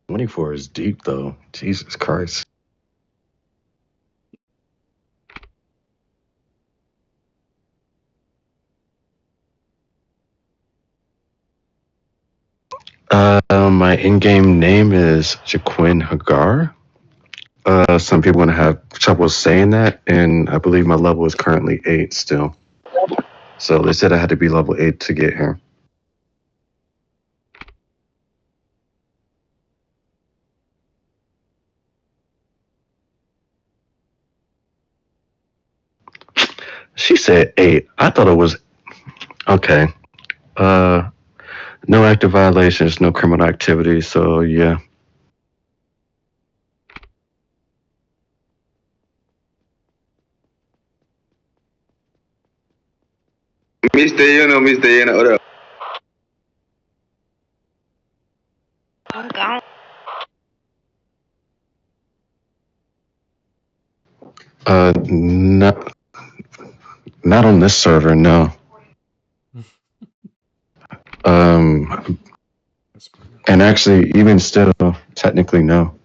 24 is deep though. Jesus Christ. My in-game name is Jaquin Hghar. Some people are gonna have trouble saying that, and I believe my level is currently 8 still. So they said I had to be level 8 to get here. She said 8. I thought it was okay. Uh, no active violations, no criminal activity. So yeah. Mr. What up? Not on this server. No. Um, and actually, even still, technically no.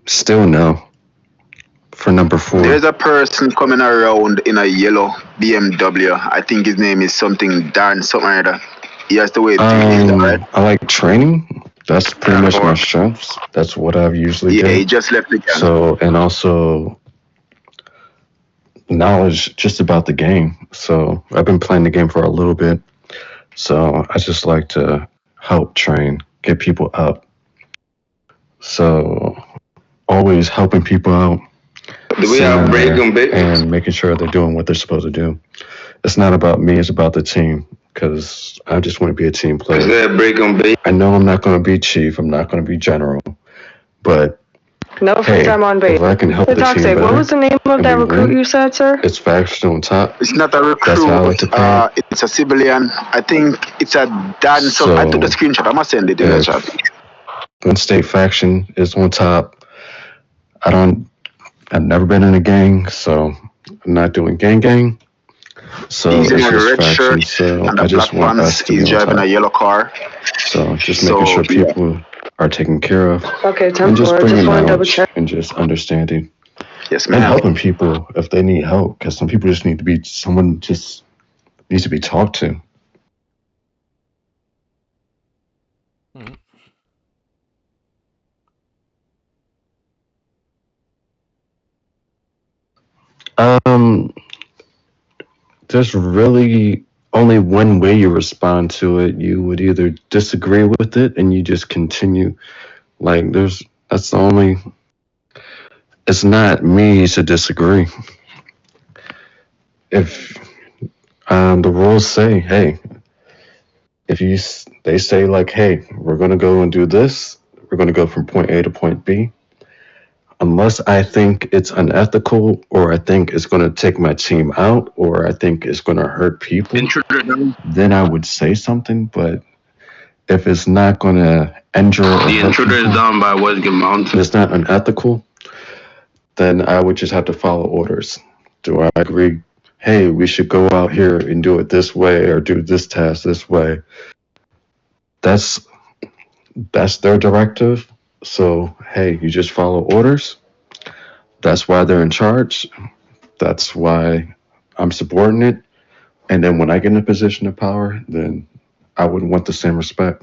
Still no. For number 4. There's a person coming around in a yellow BMW. I think his name is something Dan, something like that. He has to wait 3 days, right? I like training. That's pretty much my strengths. That's what I've usually Yeah, done. he just left the gang. So, and also knowledge just about the game. So I've been playing the game for a little bit. So I just like to help train, get people up. So always helping people out. Do we have break and making sure they're doing what they're supposed to do. It's not about me, it's about the team. Because I just want to be a team player. Is there a break on base? I know I'm not going to be chief, I'm not going to be general, but no free time on base. if I can help the team better, what was the name of that recruit you said, sir? It's faction on top. It's not a recruit. That's how I like to play. It's a civilian. I think it's a Dan. So I took the screenshot. I'm gonna send it in the chat. One state faction is on top. I've never been in a gang, so I'm not doing gang. So he's in it's a just red faction. shirt So and I a just black want pants. us to He's be on driving top. a yellow car. So just making sure people are taken care of. Okay, And just 10-4. bringing Just want to double knowledge check. and just understanding. Yes, And ma'am. helping people if they need help. Because some people just need to be, someone just needs to be talked to. Um, there's really only one way you respond to it. You would either disagree with it and you just continue. Like that's the only. It's not me to disagree. If the rules say, hey, if they say like, hey, we're gonna go and do this. We're gonna go from point A to point B. Unless I think it's unethical, or I think it's going to take my team out, or I think it's going to hurt people, then I would say something. But if it's not going to injure or The hurt intruder people, is down by Westgate Mountain. it's not unethical, then I would just have to follow orders. Do I agree? Hey, we should go out here and do it this way, or do this task this way. That's their directive. So hey, you just follow orders. That's why they're in charge. That's why I'm subordinate. And then when I get in a position of power, then I would want the same respect.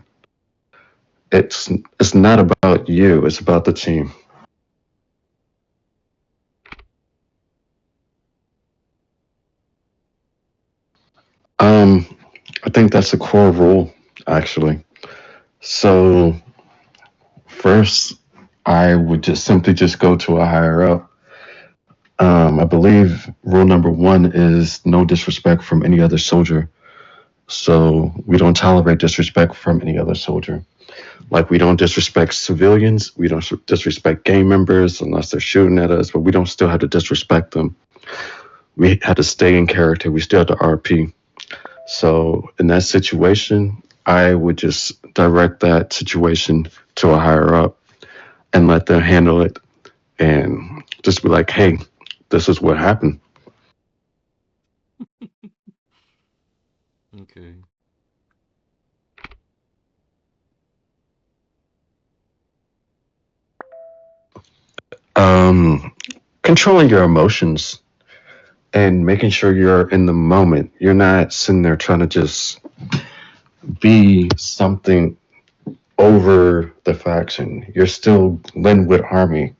It's not about you, it's about the team. Um, I think that's a core rule, actually. So first, I would just simply just go to a higher up. I believe rule number 1 is no disrespect from any other soldier. So we don't tolerate disrespect from any other soldier. Like we don't disrespect civilians, we don't disrespect gang members unless they're shooting at us, but we don't still have to disrespect them. We had to stay in character. We still had to RP. So in that situation, I would just direct that situation to a higher up and let them handle it, and just be like, hey, this is what happened. Um, Controlling your emotions and making sure you're in the moment. You're not sitting there trying to just be something over the faction. You're still Linwood Army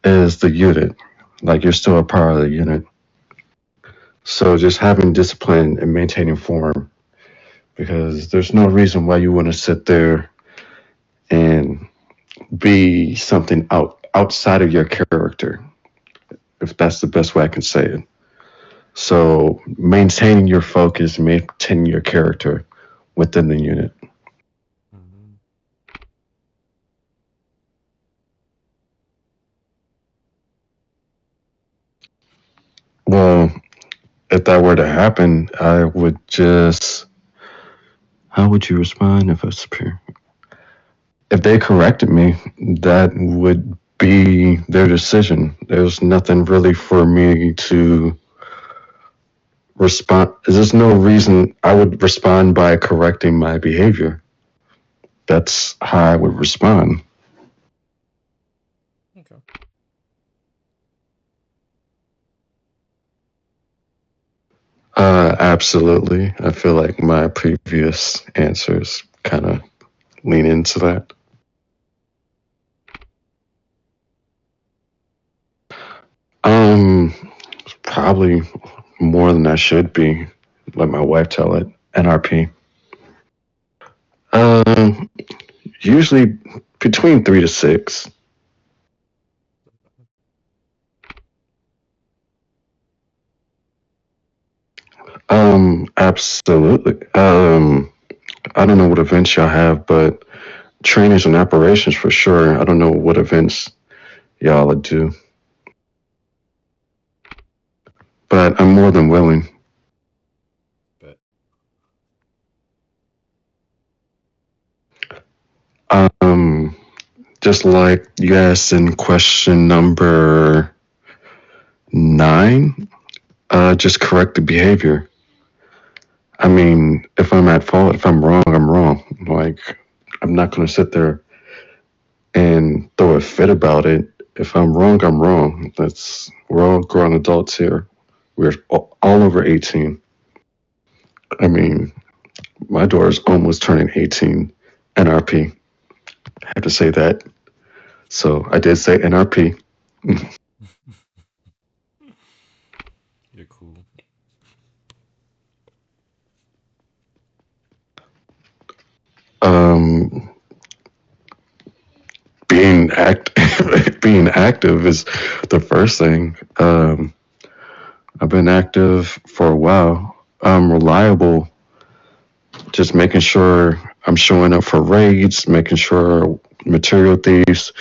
is the unit. Like you're still a part of the unit. So just having discipline and maintaining form because there's no reason why you want to sit there and be something outside of your character, if that's the best way I can say it. So maintaining your focus, maintaining your character within the unit. Mm-hmm. Well, if that were to happen, I would just. How would you respond if I superior? If they corrected me, that would be their decision. There's nothing really for me to respond. There's no reason I would respond by correcting my behavior. That's how I would respond. Okay. Absolutely. I feel like my previous answers kind of lean into that. Um, Probably more than I should be. Let my wife tell it. NRP. Um, Usually between 3 to 6. Absolutely. I don't know what events y'all have, but trainings and operations for sure. I don't know what events y'all do, but I'm more than willing. But Um, just like you asked in question number 9, just correct the behavior. I mean, if I'm at fault, if I'm wrong, I'm wrong. Like, I'm not going to sit there and throw a fit about it. If I'm wrong, I'm wrong. We're all grown adults here. We're all over 18. I mean, my daughter's almost turning 18. NRP. I have to say that. So I did say NRP. you're cool. Um, being active is the first thing. I've been active for a while. I'm reliable, just making sure I'm showing up for raids, making sure material thieves.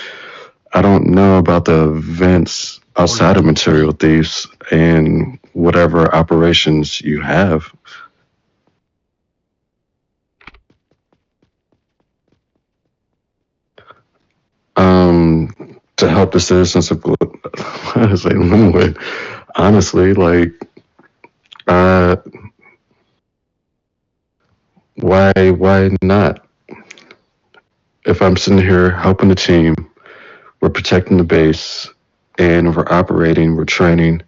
I don't know about the events outside of material thieves and whatever operations you have. To help the citizens of I say Linwood. Honestly, like, uh, why not? If I'm sitting here helping the team, we're protecting the base, and we're operating, we're training.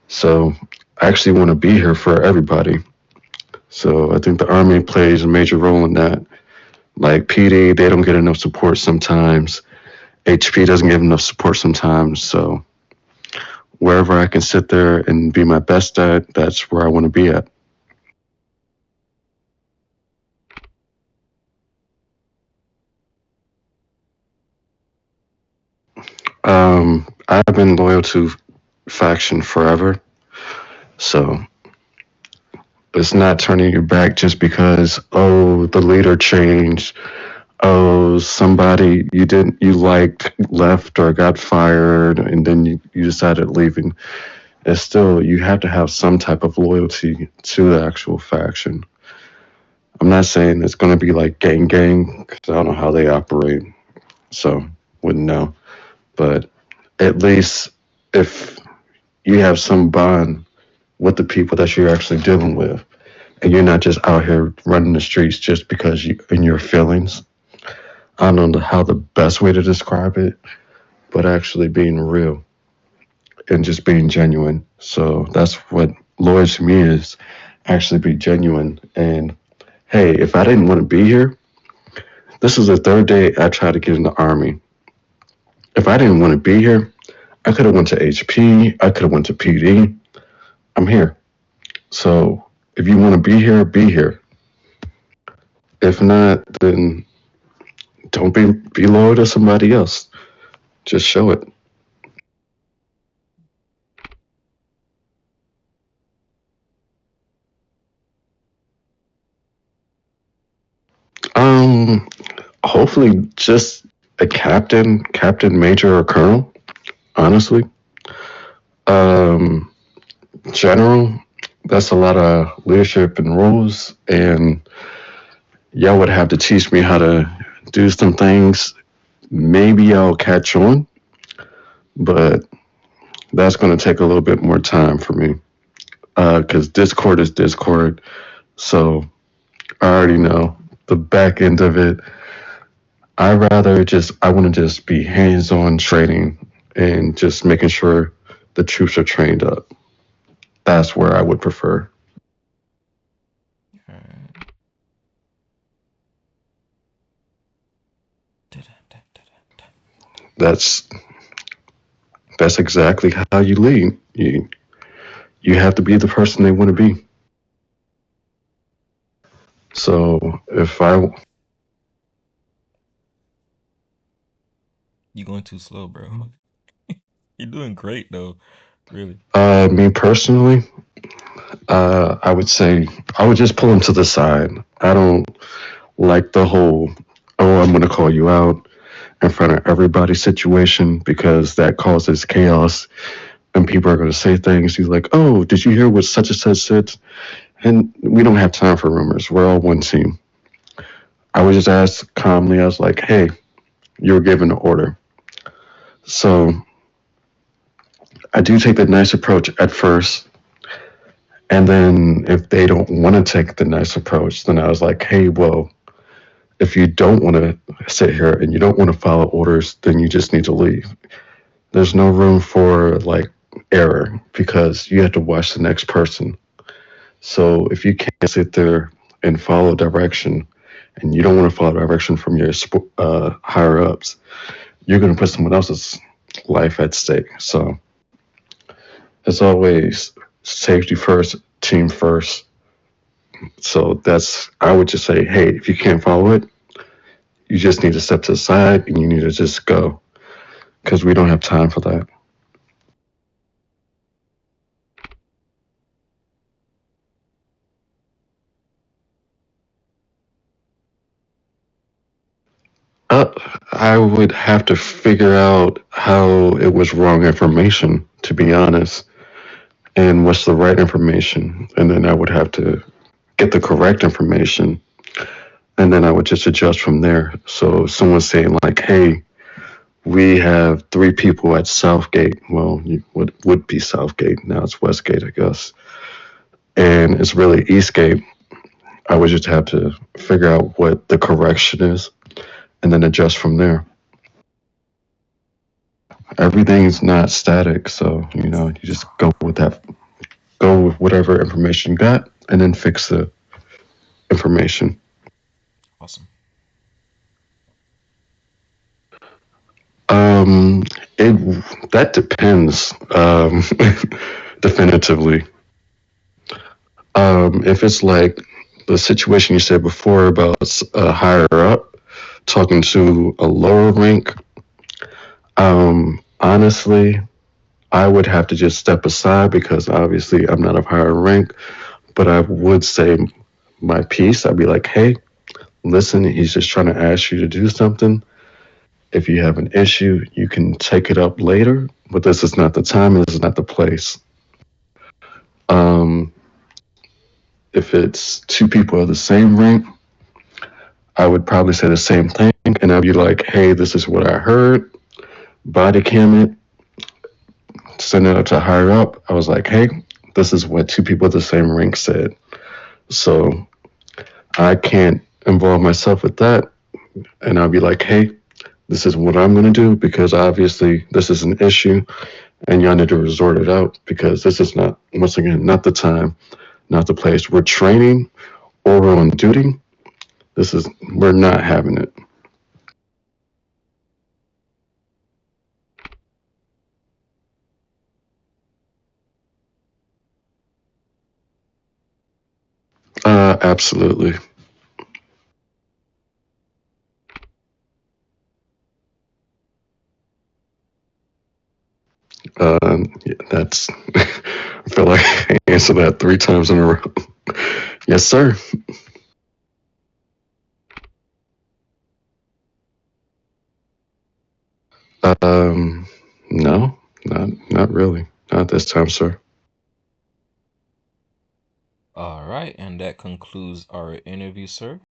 So I actually want to be here for everybody. So I think the Army plays a major role in that. Like PD, they don't get enough support sometimes. HP doesn't get enough support sometimes. So wherever I can sit there and be my best at, that's where I want to be at. I've been loyal to faction forever. So it's not turning your back just because, oh, the leader changed. Oh, somebody you liked left or got fired and then you decided leaving. It's still, you have to have some type of loyalty to the actual faction. I'm not saying it's going to be like gang because I don't know how they operate, so wouldn't know. But at least if you have some bond with the people that you're actually dealing with, and you're not just out here running the streets just because you in your feelings. I don't know how the best way to describe it. but actually being real and just being genuine. So that's what loyal to me is, actually be genuine. And hey, if I didn't want to be here, this is the third day I tried to get in the army. If I didn't want to be here, I could have went to HP. I could have went to PD. I'm here. So if you want to be here, be here. If not, then don't be loyal to somebody else. Just show it. Um, hopefully just a captain, major, or colonel. Honestly, um, general. That's a lot of leadership and rules, and y'all would have to teach me how to do some things. Maybe I'll catch on, but that's going to take a little bit more time for me. Because Discord is Discord, so I already know the back end of it. I want to just be hands on training and just making sure the troops are trained up. That's where I would prefer. Alright. That's that's exactly how you lead. You have to be the person they want to be. So if I, You going too slow, bro. You're doing great though. Really. me personally, I would say I would just pull them to the side. I don't like the whole, oh, I'm going to call you out in front of everybody situation because that causes chaos and people are going to say things. He's like, oh, did you hear what such and such said? And we don't have time for rumors. We're all one team. I would just ask calmly, I was like, hey, you were given an order. So I do take the nice approach at first. And then if they don't want to take the nice approach, then I was like, hey, well, if you don't want to sit here and you don't want to follow orders, then you just need to leave. There's no room for like error because you have to watch the next person. So if you can't sit there and follow direction and you don't want to follow direction from your higher ups, you're going to put someone else's life at stake. So it's always safety first, team first. So that's, I would just say, hey, if you can't follow it, you just need to step to the side and you need to just go because we don't have time for that. Uh, I would have to figure out how it was wrong information, to be honest, and what's the right information. And then I would have to get the correct information and then I would just adjust from there. So someone's saying like, "Hey, we have three people at Southgate." Well, you would be Southgate now. It's Westgate, I guess, and it's really Eastgate. I would just have to figure out what the correction is and then adjust from there. Everything's not static, so you just go with that. Go with whatever information you got, and then fix the information. Awesome. Um, it that depends. Definitively. If it's like the situation you said before about higher up talking to a lower rank, honestly, I would have to just step aside because obviously I'm not of higher rank. But I would say my piece. I'd be like, hey, listen, he's just trying to ask you to do something. If you have an issue, you can take it up later, but this is not the time, this is not the place. Um, if it's two people of the same rank, I would probably say the same thing, and I'd be like, hey, this is what I heard, body cam it, send it up to higher up. I was like, hey, this is what two people of the same rank said. So I can't involve myself with that. And I'll be like, hey, This is what I'm going to do because obviously this is an issue and y'all need to resort it out because this is not, once again, not the time, not the place. We're training or we're on duty. We're not having it. Absolutely. Yeah, that's, I feel like I answered that 3 times in a row. Yes, sir. Um, no, not really. Not this time, sir. All right, and that concludes our interview, sir.